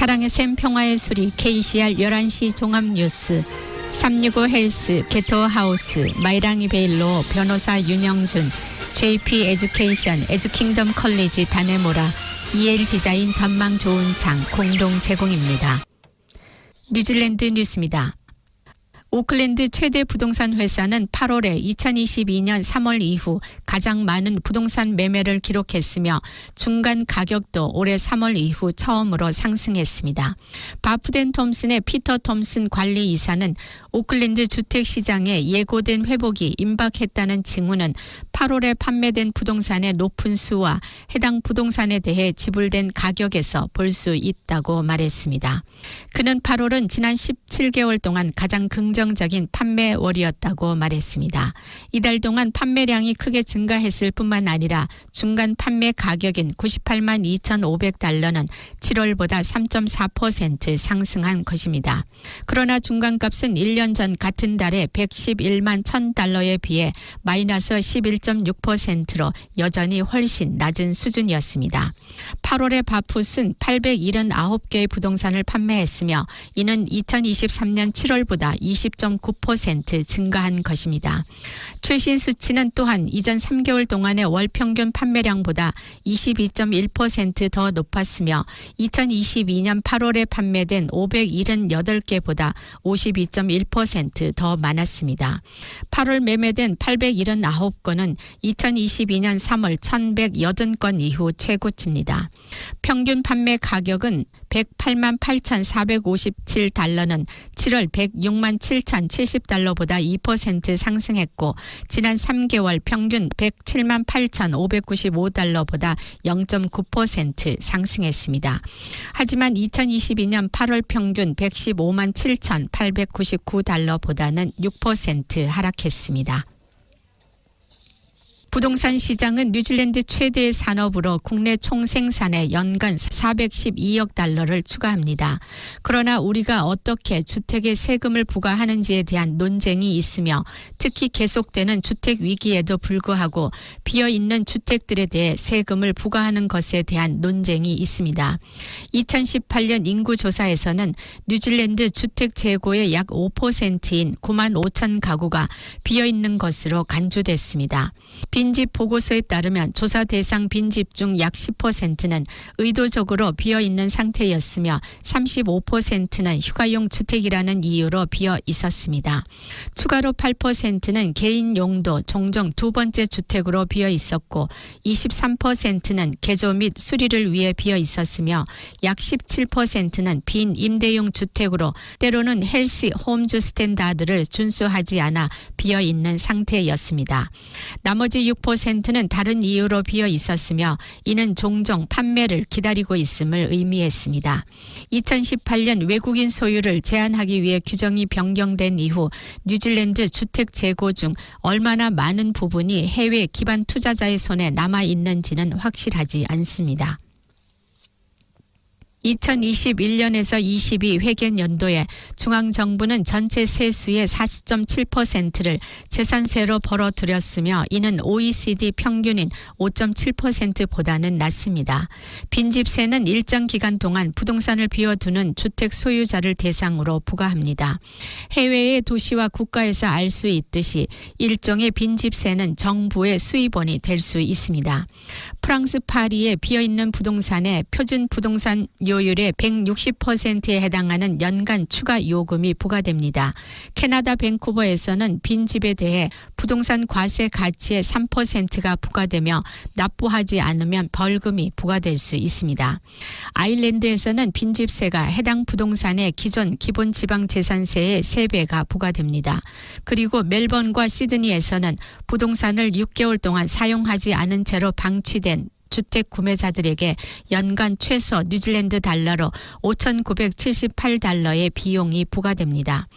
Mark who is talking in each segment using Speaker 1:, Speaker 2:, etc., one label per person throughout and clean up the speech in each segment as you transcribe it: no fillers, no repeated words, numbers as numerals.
Speaker 1: 사랑의 샘 평화의 소리 KCR 11시 종합뉴스 365 헬스 게토하우스 마이랑이 베일로 변호사 윤영준 JP 에듀케이션 에듀킹덤 컬리지 다네모라 EL 디자인 전망 좋은 창 공동 제공입니다. 뉴질랜드 뉴스입니다. 오클랜드 최대 부동산 회사는 8월에 2022년 3월 이후 가장 많은 부동산 매매를 기록했으며 중간 가격도 올해 3월 이후 처음으로 상승했습니다. 바프덴 톰슨의 피터 톰슨 관리이사는 오클랜드 주택시장에 예고된 회복이 임박했다는 징후는 8월에 판매된 부동산의 높은 수와 해당 부동산에 대해 지불된 가격에서 볼 수 있다고 말했습니다. 그는 8월은 지난 17개월 동안 가장 긍정적인 판매월이었다고 말했습니다. 이달 동안 판매량이 크게 증가했을 뿐만 아니라 중간 판매 가격인 98만 2,500달러는 7월보다 3.4% 상승한 것입니다. 그러나 중간값은 1년 전 같은 달에 111만 1,000달러에 비해 마이너스 11.6%로 여전히 훨씬 낮은 수준이었습니다. 8월에 바풋은 879개의 부동산을 판매했으며 이는 2023년 7월보다 20.9% 증가한 것입니다. 최신 수치는 또한 이전 3개월 동안의 월 평균 판매량보다 22.1% 더 높았으며 2022년 8월에 판매된 578개보다 52.1% 더 많았습니다. 8월 매매된 879건은 2022년 3월 1,180건 이후 최고치입니다. 평균 판매 가격은 108만 8,457달러는 7월 106만 7,070달러보다 2% 상승했고 지난 3개월 평균 107만 8,595달러보다 0.9% 상승했습니다. 하지만 2022년 8월 평균 115만 7,899달러보다는 6% 하락했습니다. 부동산 시장은 뉴질랜드 최대의 산업으로 국내 총생산에 연간 412억 달러를 추가합니다. 그러나 우리가 어떻게 주택에 세금을 부과하는지에 대한 논쟁이 있으며 특히 계속되는 주택 위기에도 불구하고 비어있는 주택들에 대해 세금을 부과하는 것에 대한 논쟁이 있습니다. 2018년 인구조사에서는 뉴질랜드 주택 재고의 약 5%인 9만 5천 가구가 비어있는 것으로 간주됐습니다. 빈집 보고서에 따르면 조사 대상 빈집 중 약 10%는 의도적으로 비어있는 상태였으며 35%는 휴가용 주택이라는 이유로 비어 있었습니다. 추가로 8%는 개인 용도 종종 두 번째 주택으로 비어 있었고 23%는 개조 및 수리를 위해 비어 있었으며 약 17%는 빈 임대용 주택으로 때로는 헬시 홈즈 스탠다드를 준수하지 않아 비어 있는 상태였습니다. 나머지 6%는 다른 이유로 비어 있었으며 이는 종종 판매를 기다리고 있음을 의미했습니다. 2018년 외국인 소유를 제한하기 위해 규정이 변경된 이후 뉴질랜드 주택 재고 중 얼마나 많은 부분이 해외 기반 투자자의 손에 남아 있는지는 확실하지 않습니다. 2021년에서 22 회계연도에 중앙정부는 전체 세수의 40.7%를 재산세로 벌어들였으며 이는 OECD 평균인 5.7%보다는 낮습니다. 빈집세는 일정 기간 동안 부동산을 비워두는 주택 소유자를 대상으로 부과합니다. 해외의 도시와 국가에서 알 수 있듯이 일종의 빈집세는 정부의 수입원이 될 수 있습니다. 프랑스 파리에 비어있는 부동산의 표준 부동산 요율의 160%에 해당하는 연간 추가 요금이 부과됩니다. 캐나다 밴쿠버에서는 빈집에 대해 부동산 과세 가치의 3%가 부과되며 납부하지 않으면 벌금이 부과될 수 있습니다. 아일랜드에서는 빈집세가 해당 부동산의 기존 기본 지방재산세의 3배가 부과됩니다. 그리고 멜번과 시드니에서는 부동산을 6개월 동안 사용하지 않은 채로 방치된 주택 구매자들에게 연간 최소 뉴질랜드 달러로 5,978달러의 비용이 부과됩니다.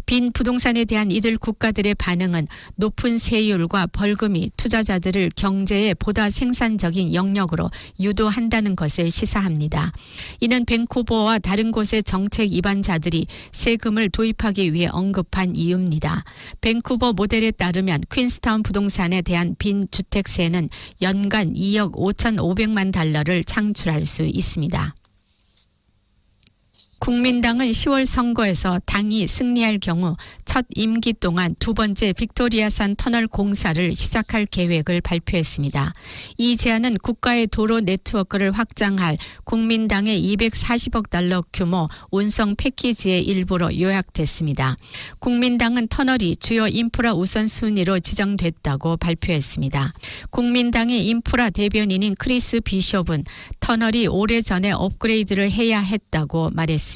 Speaker 1: 빈 부동산에 대한 이들 국가들의 반응은 높은 세율과 벌금이 투자자들을 경제의 보다 생산적인 영역으로 유도한다는 것을 시사합니다. 이는 밴쿠버와 다른 곳의 정책 위반자들이 세금을 도입하기 위해 언급한 이유입니다. 밴쿠버 모델에 따르면 퀸스타운 부동산에 대한 빈 주택세는 연간 2억 5,500만 달러를 창출할 수 있습니다. 국민당은 10월 선거에서 당이 승리할 경우 첫 임기 동안 두 번째 빅토리아산 터널 공사를 시작할 계획을 발표했습니다. 이 제안은 국가의 도로 네트워크를 확장할 국민당의 240억 달러 규모 운송 패키지의 일부로 요약됐습니다. 국민당은 터널이 주요 인프라 우선순위로 지정됐다고 발표했습니다. 국민당의 인프라 대변인인 크리스 비숍은 터널이 오래전에 업그레이드를 해야 했다고 말했습니다.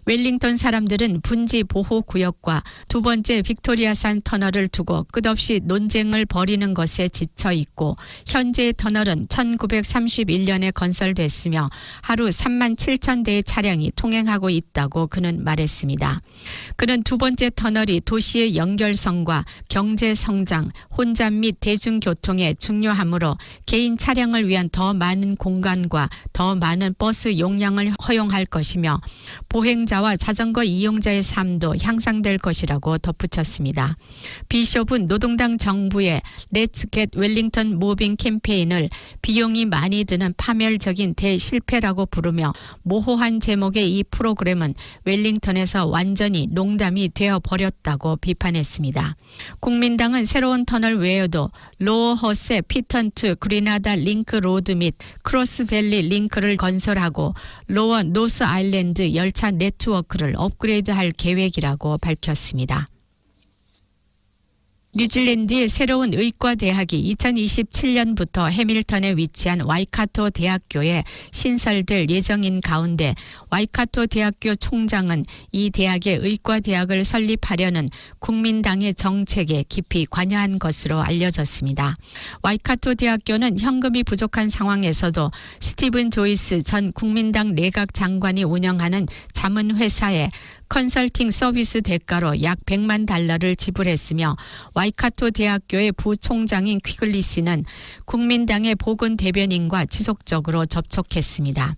Speaker 1: 웰링턴 사람들은 분지 보호구역과 두 번째 빅토리아산 터널을 두고 끝없이 논쟁을 벌이는 것에 지쳐 있고 현재의 터널은 1931년에 건설됐으며 하루 3만 7천 대의 차량이 통행하고 있다고 그는 말했습니다. 그는 두 번째 터널이 도시의 연결성과 경제 성장, 혼잡 및 대중교통에 중요하므로 개인 차량을 위한 더 많은 공간과 더 많은 버스 용량을 허용할 것이며 보행자와 자전거 이용자의 삶도 향상될 것이라고 덧붙였습니다. 비숍은 노동당 정부의 Let's Get Wellington Moving 캠페인을 비용이 많이 드는 파멸적인 대실패라고 부르며 모호한 제목의 이 프로그램은 웰링턴에서 완전히 농담이 되어버렸다고 비판했습니다. 국민당은 새로운 터널 외에도 로어 허세 피턴 투 그리나다 링크 로드 및 크로스밸리 링크를 건설하고 로어 노스 아일랜드 열차 네트워크를 업그레이드할 계획이라고 밝혔습니다. 뉴질랜드의 새로운 의과대학이 2027년부터 해밀턴에 위치한 와이카토 대학교에 신설될 예정인 가운데 와이카토 대학교 총장은 이 대학의 의과대학을 설립하려는 국민당의 정책에 깊이 관여한 것으로 알려졌습니다. 와이카토 대학교는 현금이 부족한 상황에서도 스티븐 조이스 전 국민당 내각 장관이 운영하는 자문회사에 컨설팅 서비스 대가로 약 100만 달러를 지불했으며 와이카토 대학교의 부총장인 퀴글리스는 국민당의 보건 대변인과 지속적으로 접촉했습니다.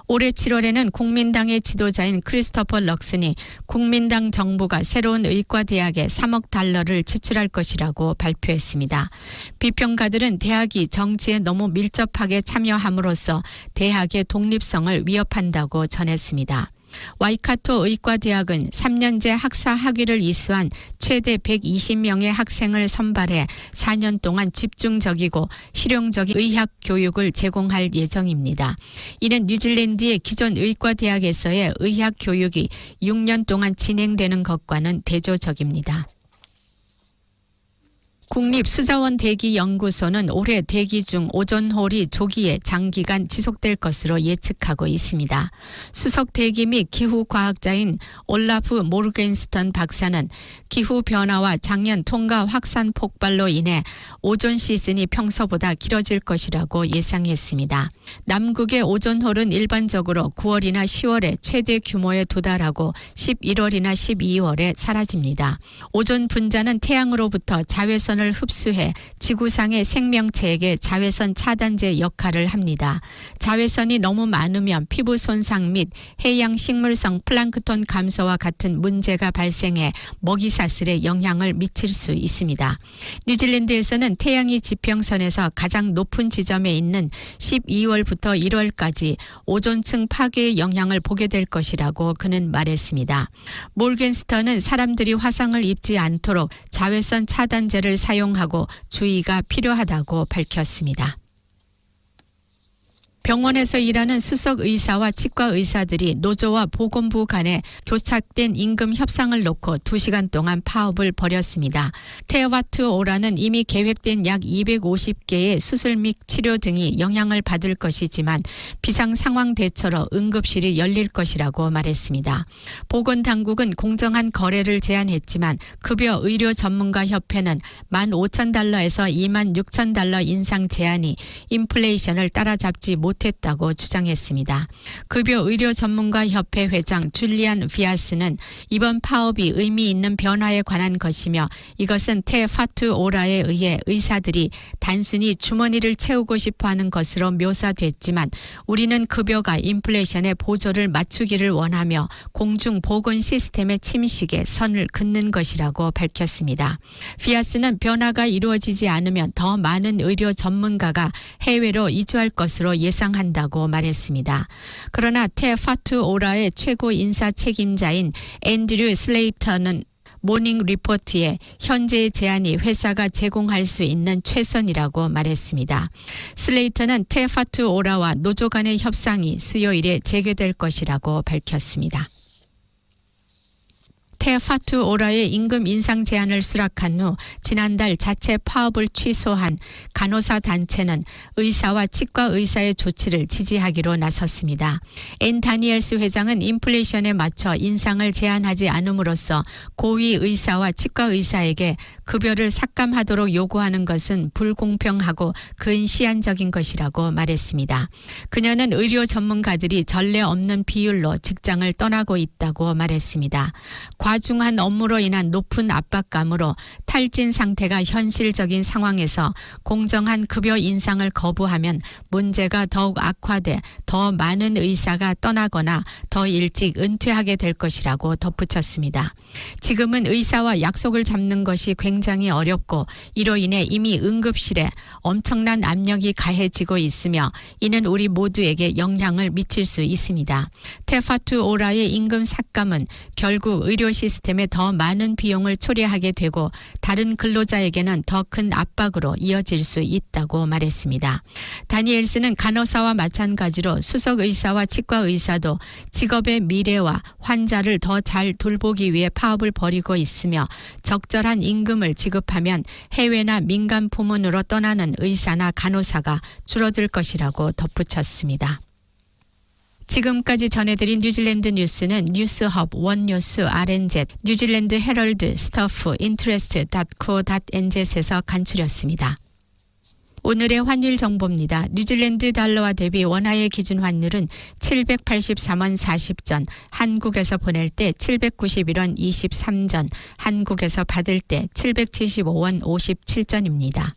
Speaker 1: 올해 7월에는 국민당의 지도자인 크리스토퍼 럭슨이 국민당 정부가 새로운 의과대학에 3억 달러를 지출할 것이라고 발표했습니다. 비평가들은 대학이 정치에 너무 밀접하게 참여함으로써 대학의 독립성을 위협한다고 전했습니다. 와이카토 의과대학은 3년제 학사 학위를 이수한 최대 120명의 학생을 선발해 4년 동안 집중적이고 실용적인 의학 교육을 제공할 예정입니다. 이는 뉴질랜드의 기존 의과대학에서의 의학 교육이 6년 동안 진행되는 것과는 대조적입니다. 국립수자원 대기연구소는 올해 대기 중 오존홀이 조기에 장기간 지속될 것으로 예측하고 있습니다. 수석 대기 및 기후과학자인 올라프 모르겐스턴 박사는 기후변화와 작년 통가 확산 폭발로 인해 오존 시즌이 평소보다 길어질 것이라고 예상했습니다. 남극의 오존홀은 일반적으로 9월이나 10월에 최대 규모에 도달하고 11월이나 12월에 사라집니다. 오존 분자는 태양으로부터 자외선을 흡수해 지구상의 생명체에게 자외선 차단제 역할을 합니다. 자외선이 너무 많으면 피부 손상 및 해양 식물성 플랑크톤 감소와 같은 문제가 발생해 먹이사슬에 영향을 미칠 수 있습니다. 뉴질랜드에서는 태양이 지평선에서 가장 높은 지점에 있는 12월부터 1월까지 오존층 파괴의 영향을 보게 될 것이라고 그는 말했습니다. 몰겐스턴은 사람들이 화상을 입지 않도록 자외선 차단제를 사용하고 주의가 필요하다고 밝혔습니다. 병원에서 일하는 수석 의사와 치과 의사들이 노조와 보건부 간에 교착된 임금 협상을 놓고 2시간 동안 파업을 벌였습니다. 테와투오라는 이미 계획된 약 250개의 수술 및 치료 등이 영향을 받을 것이지만 비상 상황 대처로 응급실이 열릴 것이라고 말했습니다. 보건당국은 공정한 거래를 제안했지만 급여 의료 전문가 협회는 15,000달러에서 26,000달러 인상 제한이 인플레이션을 따라잡지 못했다고 주장했습니다. 급여 의료 전문가 협회 회장 줄리안 비아스는 이번 파업이 의미 있는 변화에 관한 것이며 이것은 테파투오라에 의해 의사들이 단순히 주머니를 채우고 싶어하는 것으로 묘사됐지만 우리는 급여가 인플레이션에 보조를 맞추기를 원하며 공중보건 시스템의 침식에 선을 긋는 것이라고 밝혔습니다. 비아스는 변화가 이루어지지 않으면 더 많은 의료 전문가가 해외로 이주할 것으로 예상합니다. 보상한다고 말했습니다. 그러나 테파투오라의 최고 인사 책임자인 앤드류 슬레이터는 모닝 리포트에 현재의 제안이 회사가 제공할 수 있는 최선이라고 말했습니다. 슬레이터는 테파투오라와 노조 간의 협상이 수요일에 재개될 것이라고 밝혔습니다. 테파투오라의 임금 인상 제안을 수락한 후 지난달 자체 파업을 취소한 간호사 단체는 의사와 치과 의사의 조치를 지지하기로 나섰습니다. 앤 다니엘스 회장은 인플레이션에 맞춰 인상을 제한하지 않음으로써 고위 의사와 치과 의사에게 급여를 삭감하도록 요구하는 것은 불공평하고 근시안적인 것이라고 말했습니다. 그녀는 의료 전문가들이 전례 없는 비율로 직장을 떠나고 있다고 말했습니다. 과중한 업무로 인한 높은 압박감으로 탈진 상태가 현실적인 상황에서 공정한 급여 인상을 거부하면 문제가 더욱 악화돼 더 많은 의사가 떠나거나 더 일찍 은퇴하게 될 것이라고 덧붙였습니다. 지금은 의사와 약속을 잡는 것이 굉장히 어렵고 이로 인해 이미 응급실에 엄청난 압력이 가해지고 있으며 이는 우리 모두에게 영향을 미칠 수 있습니다. 테파투오라의 임금 삭감은 결국 의료 시스템에 더 많은 비용을 초래하게 되고 다른 근로자에게는 더 큰 압박으로 이어질 수 있다고 말했습니다. 다니엘스는 간호사와 마찬가지로 수석 의사와 치과 의사도 직업의 미래와 환자를 더 잘 돌보기 위해 파업을 벌이고 있으며 적절한 임금을 지급하면 해외나 민간 부문으로 떠나는 의사나 간호사가 줄어들 것이라고 덧붙였습니다. 지금까지 전해드린 뉴질랜드 뉴스는 뉴스허브, 원뉴스, RNZ, 뉴질랜드 헤럴드, 스터프, interest.co.nz에서 간추렸습니다. 오늘의 환율 정보입니다. 뉴질랜드 달러와 대비 원화의 기준 환율은 784원 40전, 한국에서 보낼 때 791원 23전, 한국에서 받을 때 775원 57전입니다.